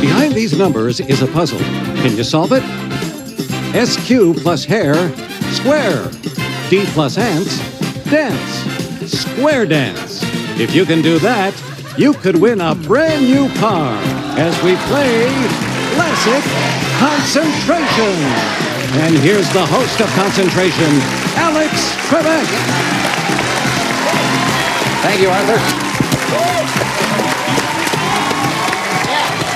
Behind these numbers is a puzzle. Can you solve it? SQ plus hair, square. D plus ants, dance. Square dance. If you can do that, you could win a brand new car as we play Classic Concentration. And here's the host of Concentration, Alex Trebek. Thank you, Arthur.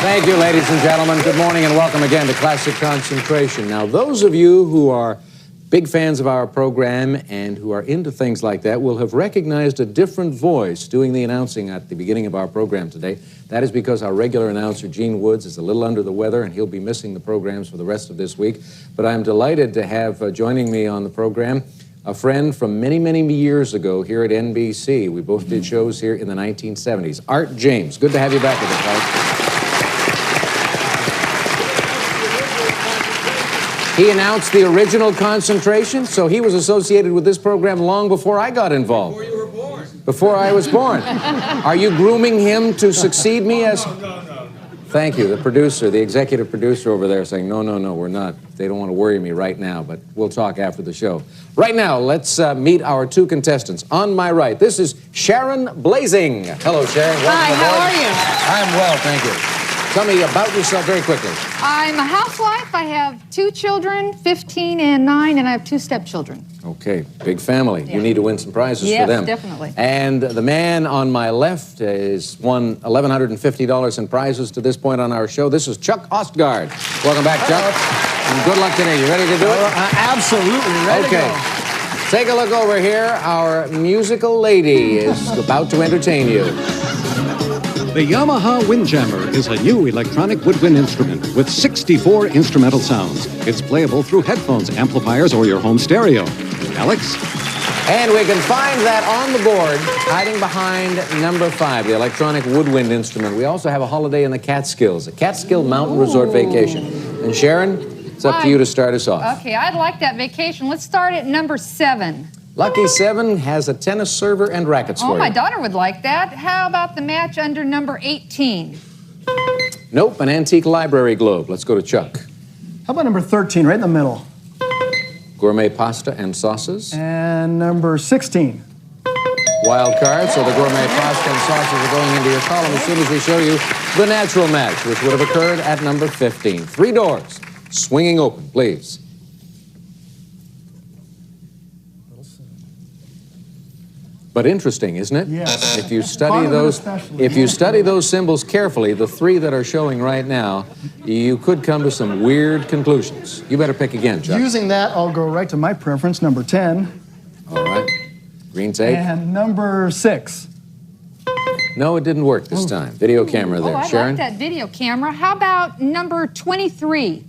Thank you, ladies and gentlemen. Good morning and welcome again to Classic Concentration. Now, those of you who are big fans of our program and who are into things like that will have recognized a different voice doing the announcing at the beginning of our program today. That is because our regular announcer, Gene Woods, is a little under the weather and he'll be missing the programs for the rest of this week. But I'm delighted to have joining me on the program a friend from many, many years ago here at NBC. We both did shows here in the 1970s. Art James. Good to have you back with us, Art. He announced the original Concentration, so he was associated with this program long before I got involved. Before you were born. Before I was born. Are you grooming him to succeed me as... No. Thank you. The producer, the executive producer over there saying, no, we're not. They don't want to worry me right now, but we'll talk after the show. Right now, let's meet our two contestants. On my right, this is Sharon Blazing. Hello, Sharon. Hi, how are you? I'm well, thank you. Tell me about yourself very quickly. I'm a housewife. I have 2 children, 15 and 9, and I have 2 stepchildren. Okay, big family. Yeah. You need to win some prizes for them. Yes, definitely. And the man on my left has won $1,150 in prizes to this point on our show. This is Chuck Ostgaard. Welcome back, Chuck. And good luck today. You ready to do it? Absolutely ready to go. Take a look over here. Our musical lady is about to entertain you. The Yamaha Windjammer is a new electronic woodwind instrument with 64 instrumental sounds. It's playable through headphones, amplifiers, or your home stereo. Alex? And we can find that on the board, hiding behind number 5, the electronic woodwind instrument. We also have a holiday in the Catskills, a Catskill Mountain Resort vacation. And Sharon, it's up to you to start us off. Okay, I'd like that vacation. Let's start at number 7. Lucky 7 has a tennis server and rackets for you. My daughter would like that. How about the match under number 18? Nope, an antique library globe. Let's go to Chuck. How about number 13, right in the middle? Gourmet pasta and sauces. And number 16. Wild card, so the gourmet pasta and sauces are going into your column as soon as we show you the natural match, which would have occurred at number 15. 3 doors, swinging open, please. But interesting, isn't it? Yes. If you study those symbols carefully, the 3 that are showing right now, you could come to some weird conclusions. You better pick again, Chuck. Using that, I'll go right to my preference, number 10. All right. Green tape. And number 6. No, it didn't work this time. Video camera there. I Sharon? like that video camera. How about number 23?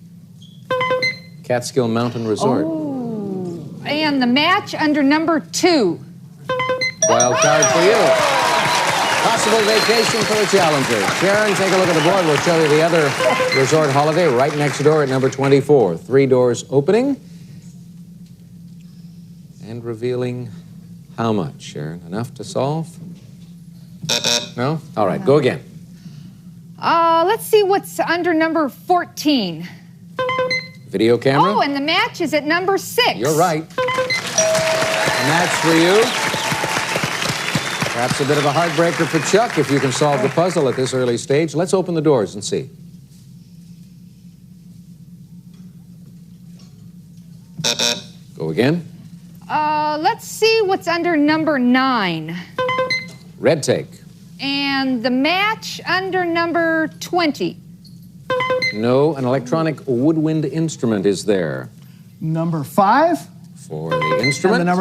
Catskill Mountain Resort. Oh. And the match under number 2. Wild card for you. Possible vacation for the challenger. Sharon, take a look at the board. We'll show you the other resort holiday right next door at number 24. 3 doors opening. And revealing how much, Sharon? Enough to solve? No? All right, go again. Let's see what's under number 14. Video camera. Oh, and the match is at number 6. You're right. A match for you. Perhaps a bit of a heartbreaker for Chuck if you can solve the puzzle at this early stage. Let's open the doors and see. Go again. Let's see what's under number 9. Red take. And the match under number 20. No, an electronic woodwind instrument is there. Number 5. For the instrument. And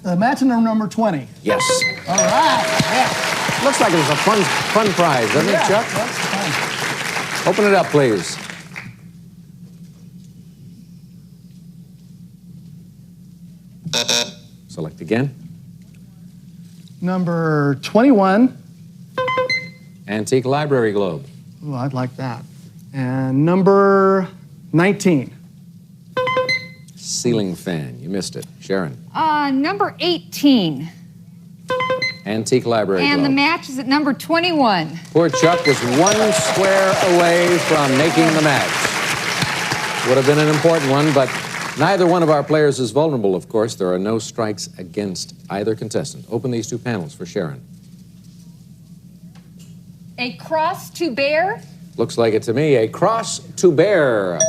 the match under number 20. Yes. All right. Yeah. Looks like it was a fun prize, doesn't it, Chuck? That's fun. Open it up, please. Select again. Number 21. Antique library globe. Oh, I'd like that. And number 19. Ceiling fan. You missed it. Sharon. Number 18. Antique Library And Globe. the match is at number 21. Poor Chuck was 1 square away from making the match. Would have been an important one, but neither one of our players is vulnerable, of course. There are no strikes against either contestant. Open these two panels for Sharon. A cross to bear. Looks like it to me, a cross to bear.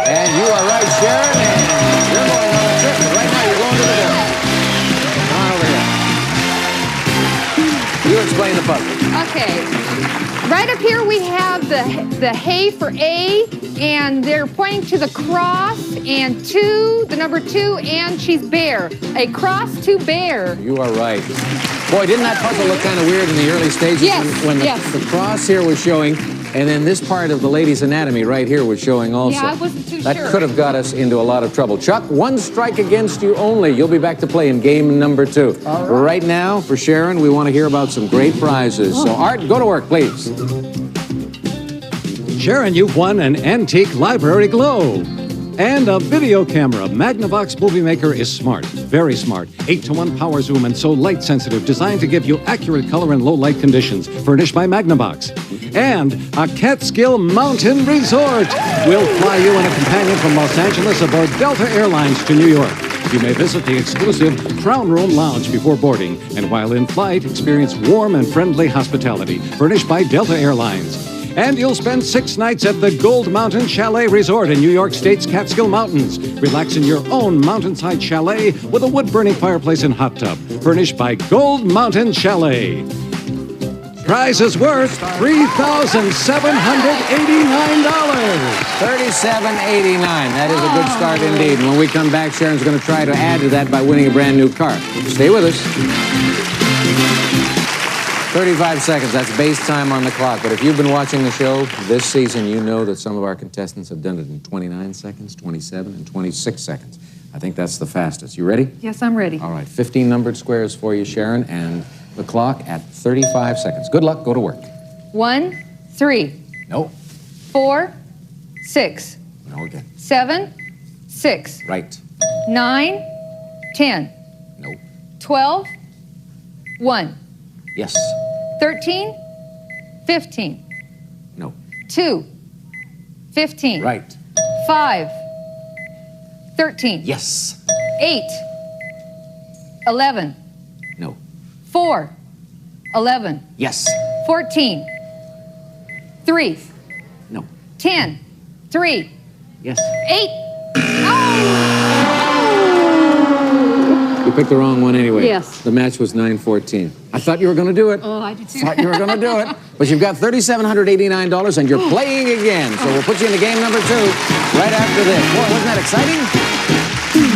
And you are right, Sharon, and you're going on a trip. Right now, you're going to the bear. Come on over here. You explain the puzzle. Okay. Right up here we have the hay for A, and they're pointing to the cross, and 2, the number 2, and she's bear. A cross to bear. You are right. Boy, didn't that puzzle look kind of weird in the early stages? Yes, when yes. the cross here was showing, and then this part of the lady's anatomy right here was showing also. Yeah, I wasn't too that sure. could have got us into a lot of trouble. Chuck, 1 strike against you only. You'll be back to play in game number 2. All right. Right now, for Sharon, we want to hear about some great prizes. So, Art, go to work, please. Sharon, you've won an Antique Library Globe. And a video camera. Magnavox Movie Maker is smart, very smart. 8-to-1 power zoom and so light sensitive, designed to give you accurate color in low light conditions. Furnished by Magnavox. And a Catskill Mountain Resort. We'll fly you and a companion from Los Angeles aboard Delta Airlines to New York. You may visit the exclusive Crown Room Lounge before boarding. And while in flight, experience warm and friendly hospitality. Furnished by Delta Airlines. And you'll spend 6 nights at the Gold Mountain Chalet Resort in New York State's Catskill Mountains. Relax in your own mountainside chalet with a wood-burning fireplace and hot tub. Furnished by Gold Mountain Chalet. Prize is worth $3,789. $37.89. That is a good start indeed. And when we come back, Sharon's going to try to add to that by winning a brand new car. Stay with us. 35 seconds, that's base time on the clock. But if you've been watching the show this season, you know that some of our contestants have done it in 29 seconds, 27, and 26 seconds. I think that's the fastest. You ready? Yes, I'm ready. All right, 15 numbered squares for you, Sharon, and the clock at 35 seconds. Good luck, go to work. 1, 3, No. 4, 6, No again. 7, 6, Right. 9, 10, No. 12, 1, Yes. 13, 15, No. 2, 15, Right. 5, 13, Yes. 8, 11, No. 4, 11, Yes. 14, 3, No. 10, 3, Yes. 8. You picked the wrong one anyway. Yes. The match was 9-14. I thought you were going to do it. Oh, I did too. Thought you were going to do it. But you've got $3,789 and you're playing again. So we'll put you into game number 2 right after this. Boy, wasn't that exciting?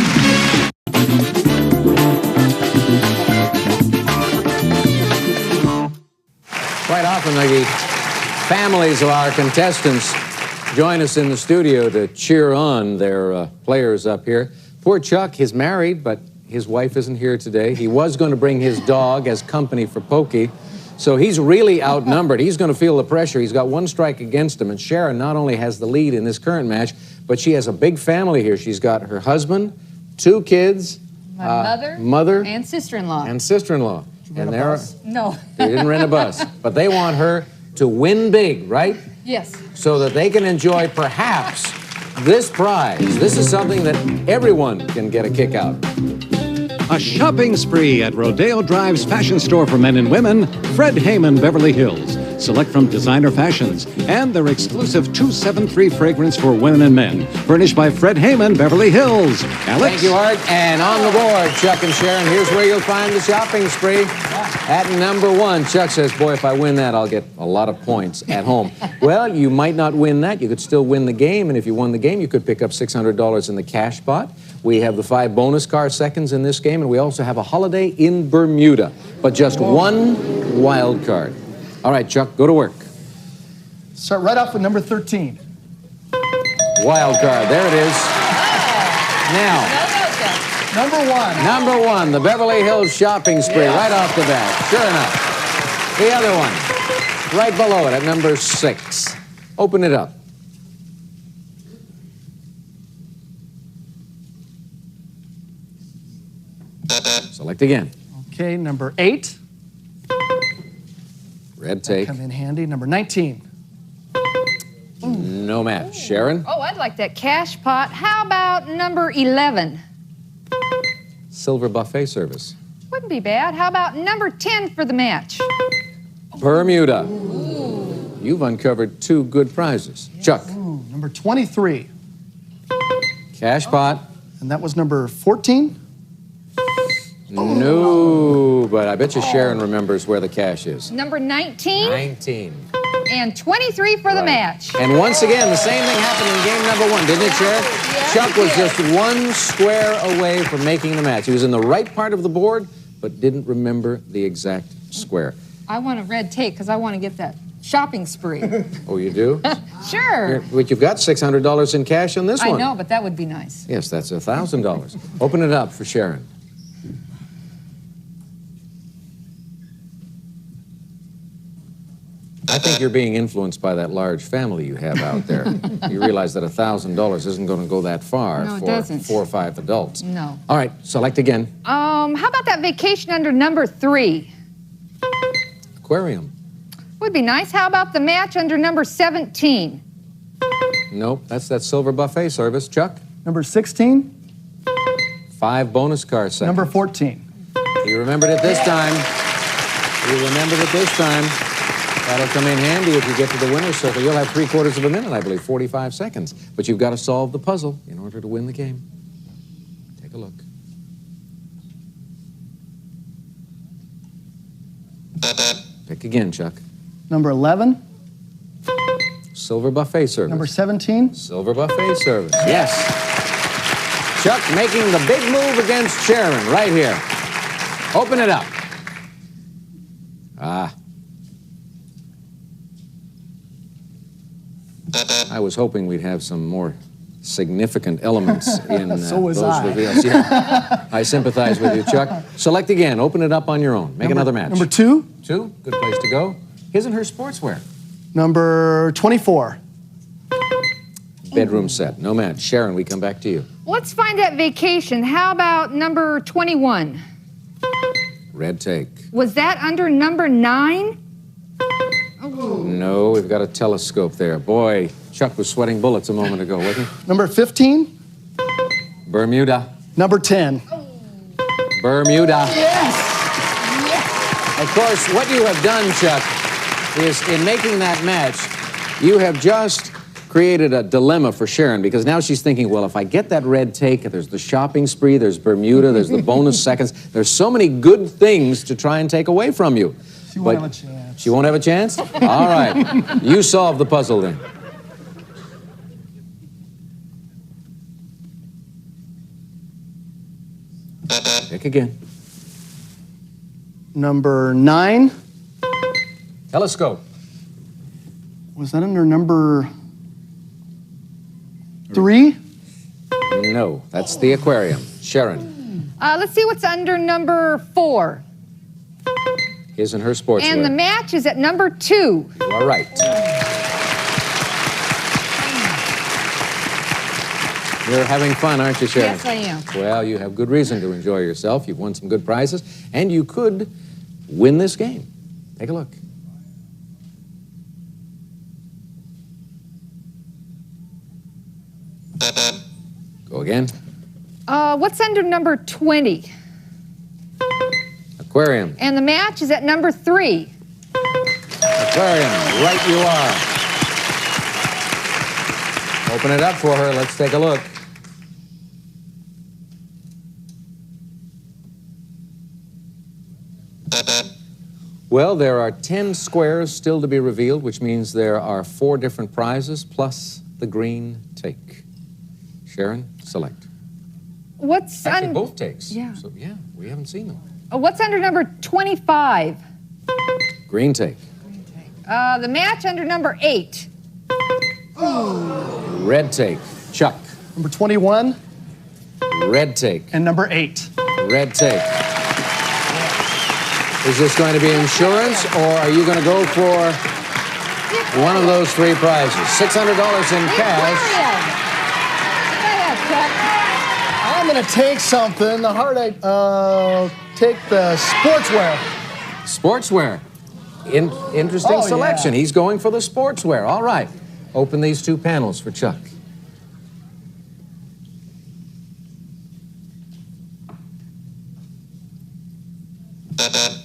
Quite often, the families of our contestants join us in the studio to cheer on their players up here. Poor Chuck, he's married, but his wife isn't here today. He was going to bring his dog as company for Pokey. So he's really outnumbered. He's going to feel the pressure. He's got 1 strike against him. And Sharon not only has the lead in this current match, but she has a big family here. She's got her husband, 2 kids, My mother, and sister-in-law. and sister-in-law. And they're, No. they didn't rent a bus. But they want her to win big, right? Yes. So that they can enjoy perhaps this prize. This is something that everyone can get a kick out. A shopping spree at Rodeo Drive's fashion store for men and women, Fred Heyman, Beverly Hills. Select from designer fashions and their exclusive 273 fragrance for women and men. Furnished by Fred Heyman, Beverly Hills. Alex? Thank you, Art. And on the board, Chuck and Sharon, here's where you'll find the shopping spree. At number 1, Chuck says, boy, if I win that, I'll get a lot of points at home. Well, you might not win that. You could still win the game. And if you won the game, you could pick up $600 in the cash pot. We have the 5 bonus car seconds in this game, and we also have a holiday in Bermuda. But just 1 wild card. All right, Chuck, go to work. Start right off with number 13. Wild card, there it is. Now, Number 1. number 1, the Beverly Hills shopping spree, right off the bat. Sure enough. The other one, right below it at number 6. Open it up. Select again. Okay, number 8. Red take. Come in handy. Number 19. No match. Sharon? Oh, I'd like that cash pot. How about number 11? Silver buffet service. Wouldn't be bad. How about number 10 for the match? Bermuda. You've uncovered 2 good prizes. Chuck? Ooh, number 23. Cash pot. And that was number 14? No, but I bet you Sharon remembers where the cash is. Number 19? 19. And 23 for the Right. match. And once again, the same thing happened in game number 1, didn't it, Sharon? Yes, Chuck it was did. just 1 square away from making the match. He was in the right part of the board, but didn't remember the exact square. I want a red tape because I want to get that shopping spree. Oh, you do? Sure. But you've got $600 in cash on this I one. know, but that would be nice. Yes, that's $1,000. Open it up for Sharon. I think you're being influenced by that large family you have out there. You realize that $1,000 isn't going to go that far No, it for doesn't. 4 or 5 adults. No. All right, select again. How about that vacation under number 3? Aquarium. Would be nice. How about the match under number 17? Nope, that's that silver buffet service. Chuck? Number 16? 5 bonus car seconds. Number 14. You remembered it this time. You remembered it this time. That'll come in handy if you get to the winner's circle. You'll have 3/4 of a minute, I believe, 45 seconds. But you've got to solve the puzzle in order to win the game. Take a look. Pick again, Chuck. Number 11? Silver buffet service. Number 17? Silver buffet service. Yes. Chuck making the big move against Sharon right here. Open it up. Ah. I was hoping we'd have some more significant elements in So was those I. reveals. Yeah. I sympathize with you, Chuck. Select again. Open it up on your own. Make another match. Number 2? 2. Good place to go. His and her sportswear. Number 24. Bedroom set. No match. Sharon, we come back to you. Let's find that vacation. How about number 21? Red take. Was that under number 9? No, we've got a telescope there. Boy, Chuck was sweating bullets a moment ago, wasn't he? Number 15? Bermuda. Number 10. Bermuda. Yes! Of course, what you have done, Chuck, is in making that match, you have just created a dilemma for Sharon, because now she's thinking, well, if I get that red take, there's the shopping spree, there's Bermuda, there's the bonus seconds, there's so many good things to try and take away from you. She won't have a chance. She won't have a chance? All right. You solve the puzzle then. Pick again. Number 9? Telescope. Was that under number 3? No, that's the aquarium. Sharon. Let's see what's under number 4. His and her sportswear. And the match is at number 2. You are right. You're having fun, aren't you, Sharon? Yes, I am. Well, you have good reason to enjoy yourself. You've won some good prizes, and you could win this game. Take a look. Go again. What's under number 20? Aquarium. And the match is at number 3. Aquarium. Right you are. Open it up for her. Let's take a look. Well, there are 10 squares still to be revealed, which means there are 4 different prizes, plus the green take. Sharon, select. What's Actually, both takes. Yeah. So, yeah, we haven't seen them. What's under number 25? Green take. The match under number 8. Red take. Chuck. Number 21? Red take. And number 8. Red take. Is this going to be insurance, or are you going to go for one of those 3 prizes? $600 in cash. I'm going to take something. The heartache, take the sportswear. Sportswear. Interesting selection. Yeah. He's going for the sportswear. All right. Open these two panels for Chuck.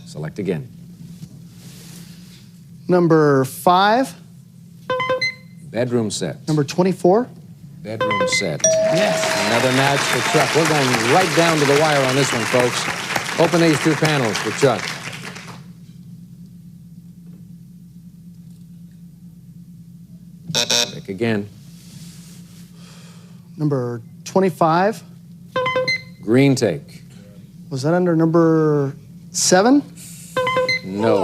Select again. Number 5. Bedroom set. Number 24. Bedroom set. Yes. Another match for Chuck. We're going right down to the wire on this one, folks. Open these two panels for Chuck. Pick again. Number 25. Green take. Was that under number 7? No.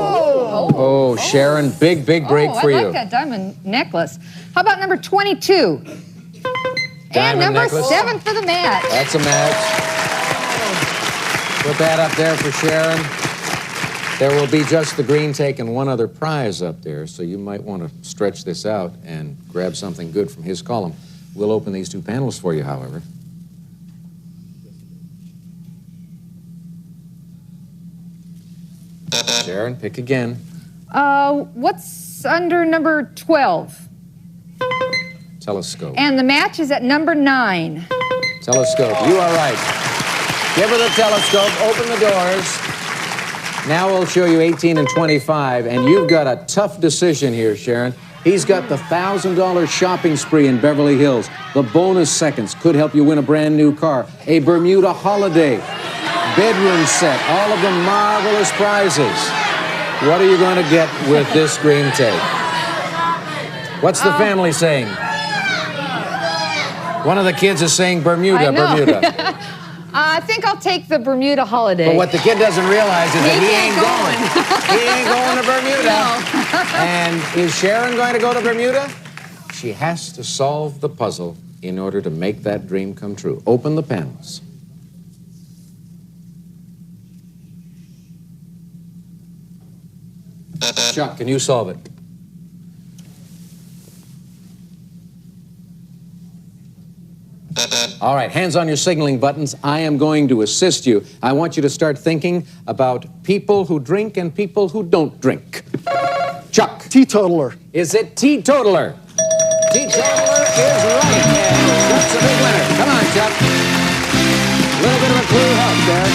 Oh, Sharon, big break for you. I like that diamond necklace. How about number 22? Diamond and number necklace. 7 for the match. That's a match. Put that up there for Sharon. There will be just the green take and one other prize up there, so you might want to stretch this out and grab something good from his column. We'll open these two panels for you, however. Sharon, pick again. What's under number 12? Telescope. And the match is at number 9. Telescope. You are right. Give her the telescope. Open the doors. Now we'll show you 18 and 25, and you've got a tough decision here, Sharon. He's got the $1,000 shopping spree in Beverly Hills. The bonus seconds could help you win a brand new car, a Bermuda holiday, bedroom set, all of the marvelous prizes. What are you going to get with this green tape? What's the family saying? One of the kids is saying Bermuda, Bermuda. I think I'll take the Bermuda holiday. But what the kid doesn't realize is that he ain't going. He ain't going to Bermuda. And is Sharon going to go to Bermuda? She has to solve the puzzle in order to make that dream come true. Open the panels. Chuck, can you solve it? All right, hands on your signaling buttons. I am going to assist you. I want you to start thinking about people who drink and people who don't drink. Chuck. Teetotaler. Is it teetotaler? Teetotaler is right. And Chuck's a big winner. Come on, Chuck. A little bit of a clue help there.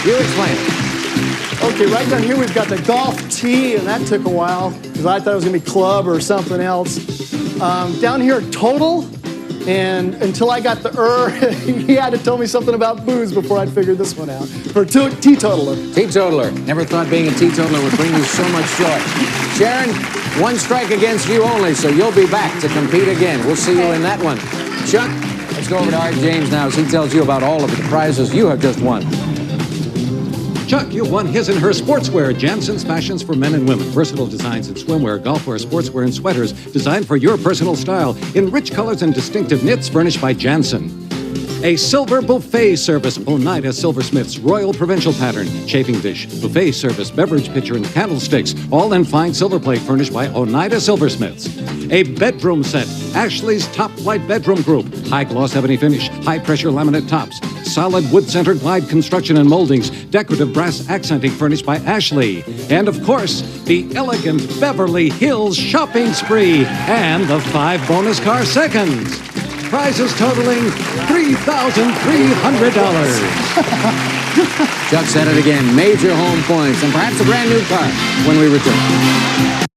You explain it. Okay, right down here we've got the golf tee, and that took a while because I thought it was going to be club or something else. Down here, total. And until I got the he had to tell me something about booze before I'd figured this one out. For teetotaler. Teetotaler. Never thought being a teetotaler would bring you so much joy. Sharon, one strike against you only, so you'll be back to compete again. We'll see you in that one. Chuck, let's go over to Art James now as he tells you about all of the prizes you have just won. Chuck, you won his and her sportswear. Jansen's fashions for men and women. Versatile designs in swimwear, golfwear, sportswear, and sweaters designed for your personal style in rich colors and distinctive knits furnished by Jansen. A silver buffet service, Oneida Silversmiths, Royal Provincial Pattern, chafing dish, buffet service, beverage pitcher, and candlesticks, all in fine silver plate furnished by Oneida Silversmiths. A bedroom set, Ashley's Top Flight Bedroom Group, high gloss ebony finish, high pressure laminate tops, solid wood center glide construction and moldings, decorative brass accenting furnished by Ashley. And of course, the elegant Beverly Hills shopping spree and the 5 bonus car seconds. Prizes totaling $3,300. Chuck said it again. Major home points and perhaps a brand new car when we return.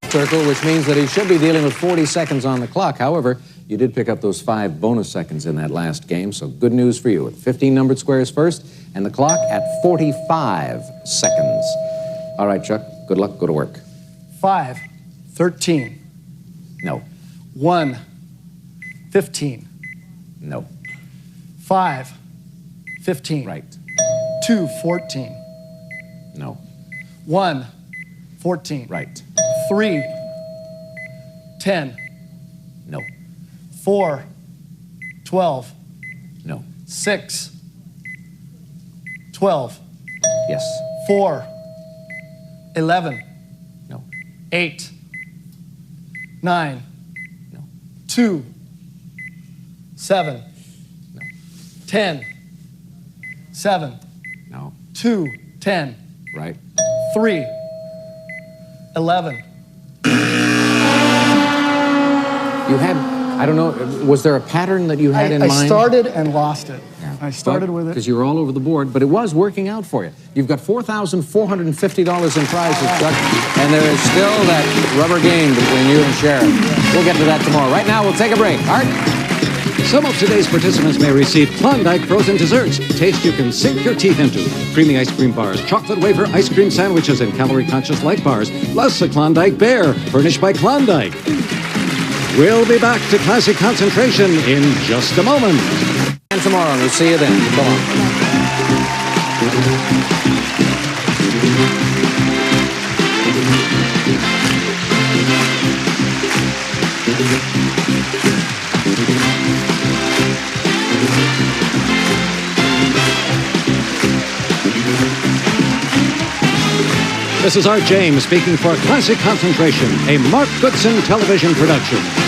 Circle, which means that he should be dealing with 40 seconds on the clock. However, you did pick up those 5 bonus seconds in that last game, so good news for you. With 15 numbered squares first and the clock at 45 seconds. All right, Chuck, good luck. Go to work. 5, 13. No. 1, 15. No. 5, 15. Right. 2, 14. No. 1, 14. Right. 3, 10. No. 4, 12. No. 6, 12. Yes. 4, 11. No. 8, 9. No. 2, 7. No. 10. 7. No. 2, 10. Right. 3, 11. You had, I don't know, was there a pattern that you had in mind? I started and lost it. I started with it. Because you were all over the board, but it was working out for you. You've got $4,450 in prizes, Chuck, and there is still that rubber game between you and Sharon. We'll get to that tomorrow. Right now, we'll take a break. Art? Some of today's participants may receive Klondike frozen desserts. Taste you can sink your teeth into. Creamy ice cream bars, chocolate wafer ice cream sandwiches, and calorie-conscious light bars. Plus a Klondike Bear, furnished by Klondike. We'll be back to Classic Concentration in just a moment. And tomorrow, we'll see you then. Come on. This is Art James speaking for Classic Concentration, a Mark Goodson television production.